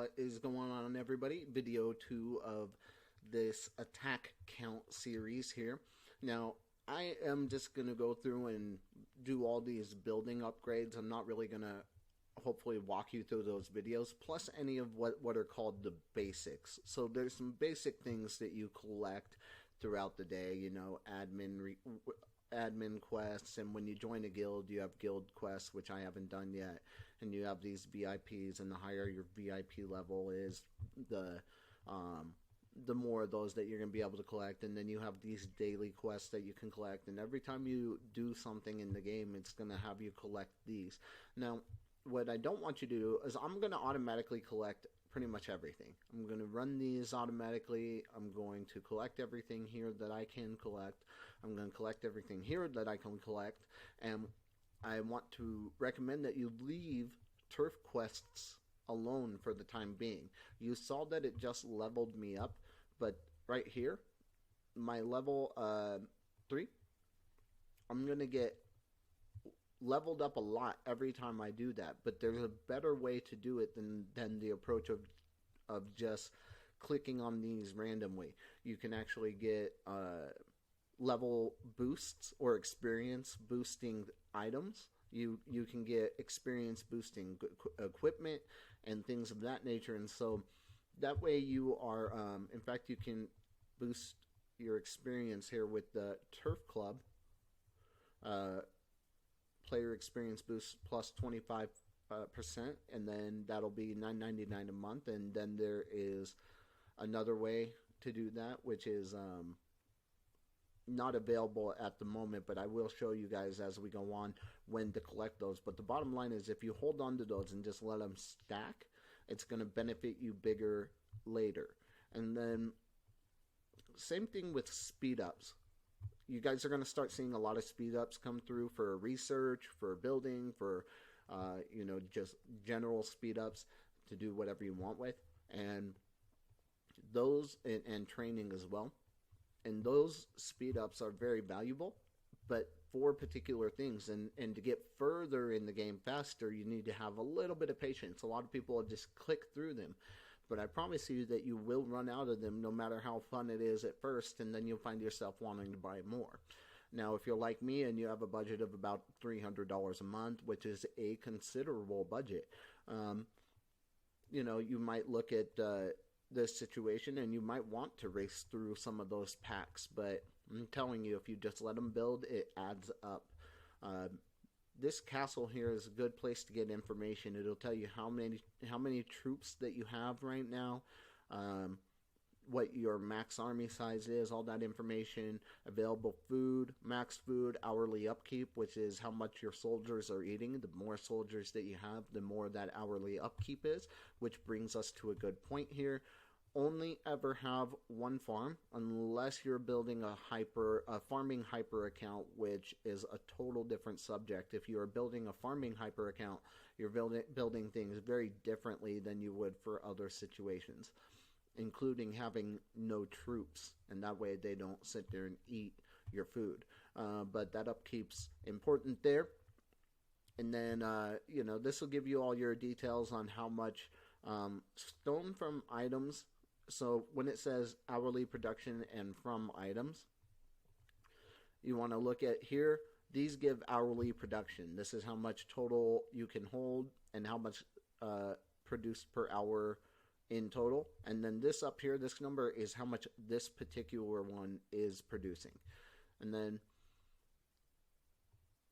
What is going on, everybody? Video 2 of this attack count series here. Now, I am just going to go through and do all these building upgrades. I'm not really going to hopefully walk you through those videos, plus any of what are called the basics. So there's some basic things that you collect throughout the day, admin quests, and when you join a guild you have guild quests, which I haven't done yet, and you have these VIPs, and the higher your VIP level is, the more of those that you're going to be able to collect. And then you have these daily quests that you can collect, and every time you do something in the game, it's going to have you collect these. Now, what I don't want you to do is I'm going to automatically collect pretty much everything. I'm going to run these automatically. I'm going to collect everything here that I can collect. I'm going to collect everything here that I can collect. And I want to recommend that you leave turf quests alone for the time being. You saw that it just leveled me up, but right here, my level 3, I'm going to get leveled up a lot every time I do that. But there's a better way to do it than the approach of just clicking on these randomly. You can actually get level boosts or experience boosting items. You can get experience boosting equipment and things of that nature. And so that way you are, in fact, you can boost your experience here with the Turf Club. Player experience boost plus 25%, and then that'll be $9.99 a month. And then there is another way to do that, which is not available at the moment, but I will show you guys as we go on when to collect those. But the bottom line is, if you hold on to those and just let them stack, it's going to benefit you bigger later. And then same thing with speed ups. You guys are going to start seeing a lot of speed ups come through for research, for building, for just general speed ups to do whatever you want with, and those and training as well. And those speed ups are very valuable, but for particular things. And to get further in the game faster, you need to have a little bit of patience. A lot of people will just click through them, but I promise you that you will run out of them no matter how fun it is at first, and then you'll find yourself wanting to buy more. Now, if you're like me and you have a budget of about $300 a month, which is a considerable budget, you might look at this situation and you might want to race through some of those packs, but I'm telling you, if you just let them build, it adds up. This castle here is a good place to get information. It'll tell you how many troops that you have right now, what your max army size is, all that information, available food, max food, hourly upkeep, which is how much your soldiers are eating. The more soldiers that you have, the more that hourly upkeep is, which brings us to a good point here. Only ever have one farm unless you're building a farming hyper account, which is a total different subject. If you're building a farming hyper account, you're building things very differently than you would for other situations, including having no troops, and that way they don't sit there and eat your food. But that upkeep's important there. And then this will give you all your details on how much stone from items. So when it says hourly production and from items, you want to look at here. These give hourly production. This is how much total you can hold and how much produced per hour in total. And then this up here, this number is how much this particular one is producing. And then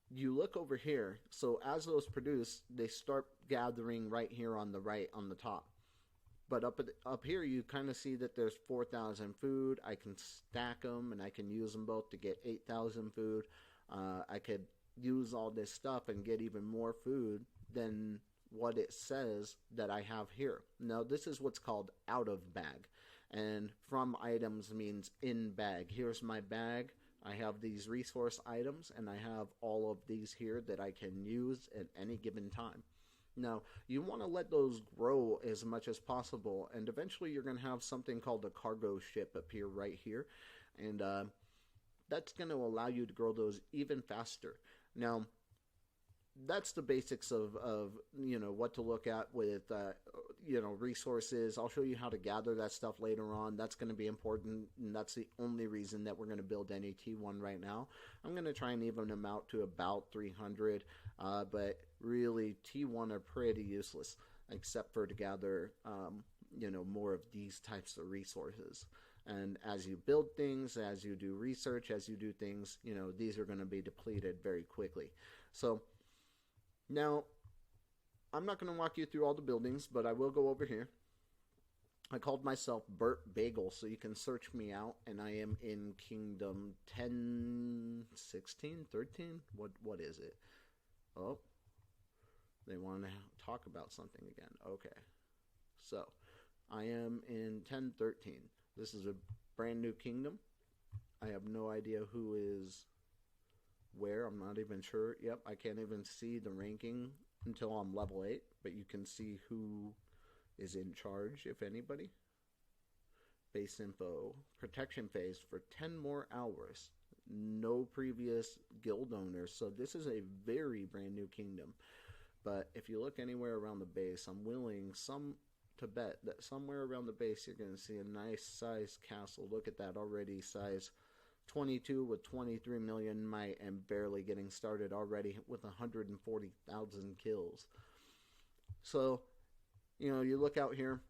you look over here. So as those produce, they start gathering right here on the right on the top. But up here, you kind of see that there's 4,000 food. I can stack them, and I can use them both to get 8,000 food. I could use all this stuff and get even more food than what it says that I have here. Now, this is what's called out of bag. And from items means in bag. Here's my bag. I have these resource items, and I have all of these here that I can use at any given time. Now, you want to let those grow as much as possible, and eventually you're going to have something called a cargo ship up here, right here, and that's going to allow you to grow those even faster. Now, that's the basics of what to look at with resources. I'll show you how to gather that stuff later on. That's going to be important, and that's the only reason that we're going to build any T1 right now. I'm going to try and even them out to about 300, but really T1 are pretty useless, except for to gather, more of these types of resources. And as you build things, as you do research, as you do things, these are going to be depleted very quickly. So now, I'm not going to walk you through all the buildings, but I will go over here. I called myself Burt Bagel, so you can search me out, and I am in Kingdom 10, 16, 13? What is it? Oh, they want to talk about something again. Okay. So, I am in 1013. This is a brand new kingdom. I have no idea who is where. I'm not even sure. Yep, I can't even see the ranking until I'm level 8, but you can see who is in charge, if anybody. Base info. Protection phase for 10 more hours. No previous guild owners, so this is a very brand new kingdom. But if you look anywhere around the base, I'm willing to bet that somewhere around the base you're going to see a nice sized castle. Look at that already, size 22 with 23 million might and barely getting started already with 140,000 kills. So, you look out here,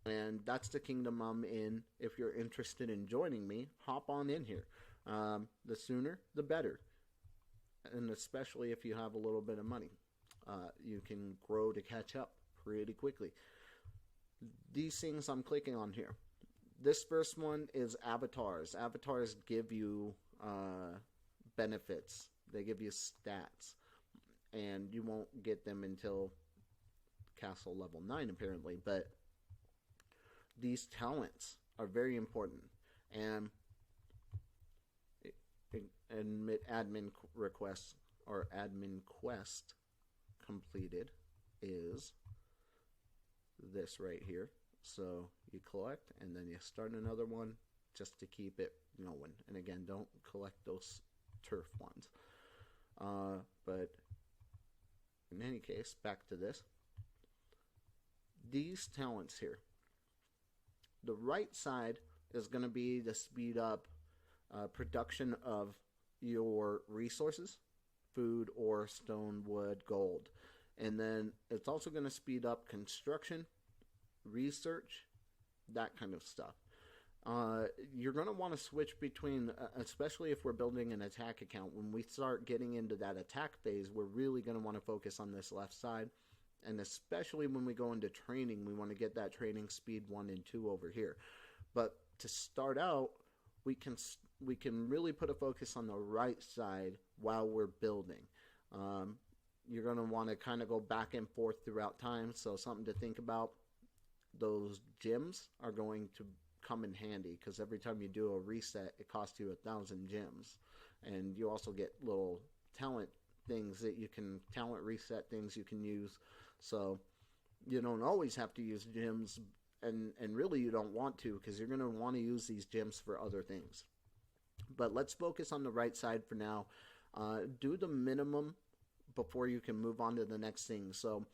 and that's the kingdom I'm in. If you're interested in joining me, hop on in here. The sooner, the better. And especially if you have a little bit of money. You can grow to catch up pretty quickly. These things I'm clicking on here. This first one is avatars. Avatars give you benefits. They give you stats. And you won't get them until castle level 9 apparently. But these talents are very important. And admin request or admin quest completed is this right here. So you collect and then you start another one just to keep it going. And again, don't collect those turf ones. But in any case, back to this. These talents here. The right side is going to be the speed up production of your resources, food, ore, stone, wood, gold. And then it's also going to speed up construction, research, that kind of stuff. You're going to want to switch between, especially if we're building an attack account. When we start getting into that attack phase, we're really going to want to focus on this left side. And especially when we go into training, we want to get that training speed 1 and 2 over here. But to start out, we can really put a focus on the right side while we're building. You're going to want to kind of go back and forth throughout time. So something to think about. Those gems are going to come in handy because every time you do a reset, it costs you 1,000 gems. And you also get little talent things that you can, talent reset things you can use. So you don't always have to use gems, and really you don't want to, because you're going to want to use these gems for other things. But let's focus on the right side for now. Do the minimum before you can move on to the next thing. So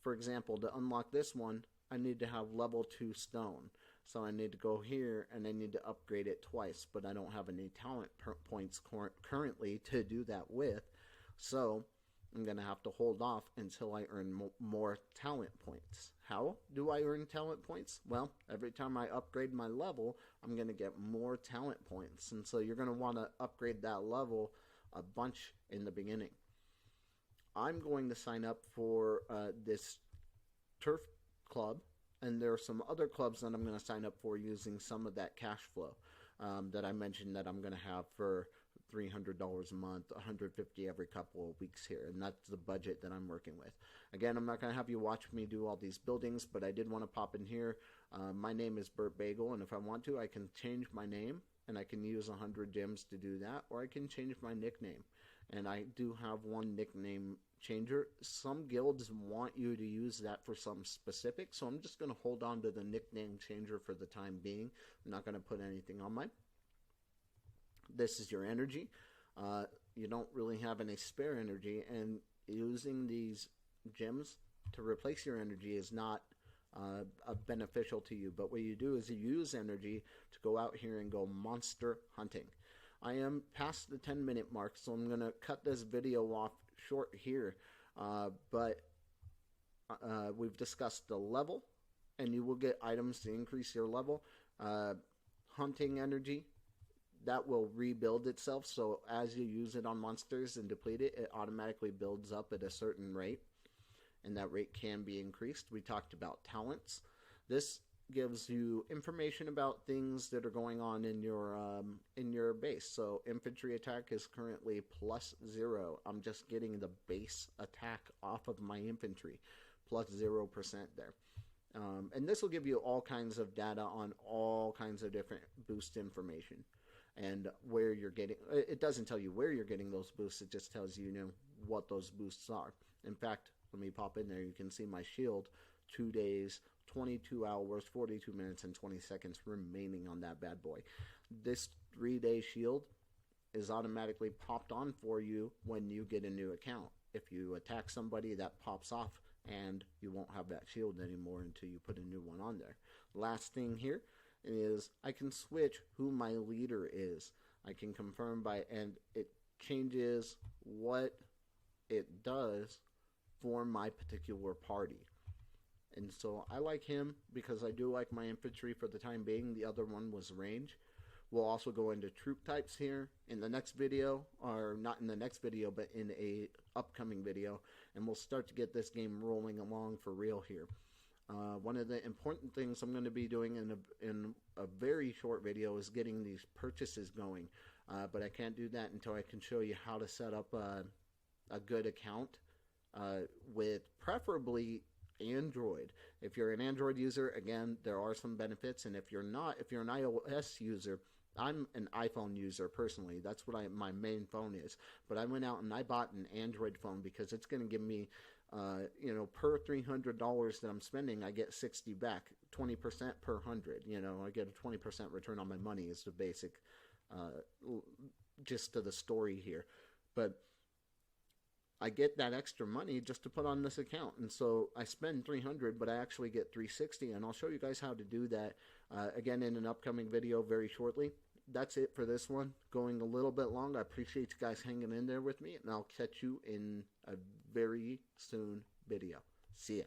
for example, to unlock this one, I need to have level 2 stone. So I need to go here and I need to upgrade it twice, but I don't have any talent points currently to do that with. So I'm going to have to hold off until I earn more talent points. How do I earn talent points? Well, every time I upgrade my level, I'm going to get more talent points. And so you're going to want to upgrade that level a bunch in the beginning. I'm going to sign up for this turf club, and there are some other clubs that I'm going to sign up for using some of that cash flow that I mentioned that I'm going to have for $300 a month, $150 every couple of weeks here, and that's the budget that I'm working with. Again, I'm not going to have you watch me do all these buildings, but I did want to pop in here. My name is Burt Bagel, and if I want to, I can change my name, and I can use 100 gems to do that, or I can change my nickname. And I do have one nickname changer. Some guilds want you to use that for some specific, so I'm just going to hold on to the nickname changer for the time being. I'm not going to put anything on mine. This is your energy. You don't really have any spare energy, and using these gems to replace your energy is not beneficial to you. But what you do is you use energy to go out here and go monster hunting. I am past the 10-minute mark, so I'm going to cut this video off short here. But we've discussed the level, and you will get items to increase your level. Hunting energy, that will rebuild itself. So as you use it on monsters and deplete it, it automatically builds up at a certain rate, and that rate can be increased. We talked about talents. This gives you information about things that are going on in your base. So infantry attack is currently +0. I'm just getting the base attack off of my infantry, +0% there. And this will give you all kinds of data on all kinds of different boost information and where you're getting. It doesn't tell you where you're getting those boosts. It just tells you, what those boosts are. In fact, let me pop in there. You can see my shield, 2 days, 22 hours, 42 minutes, and 20 seconds remaining on that bad boy. This 3-day shield is automatically popped on for you when you get a new account. If you attack somebody, that pops off, and you won't have that shield anymore until you put a new one on there. Last thing here is I can switch who my leader is. I can confirm and it changes what it does for my particular party. And so I like him because I do like my infantry for the time being. The other one was range. We'll also go into troop types here in the next video, or not in the next video, but in a upcoming video, and we'll start to get this game rolling along for real here. One of the important things I'm going to be doing in a very short video is getting these purchases going, but I can't do that until I can show you how to set up a good account with preferably Android. If you're an Android user, again, there are some benefits, and if you're not, if you're an iOS user, I'm an iPhone user personally. That's what my main phone is. But I went out and I bought an Android phone because it's going to give me, per $300 that I'm spending, I get 60 back, 20% per 100. I get a 20% return on my money is the basic gist of the story here. But I get that extra money just to put on this account, and so I spend $300, but I actually get $360, and I'll show you guys how to do that again in an upcoming video very shortly. That's it for this one. Going a little bit long. I appreciate you guys hanging in there with me, and I'll catch you in a very soon video. See ya.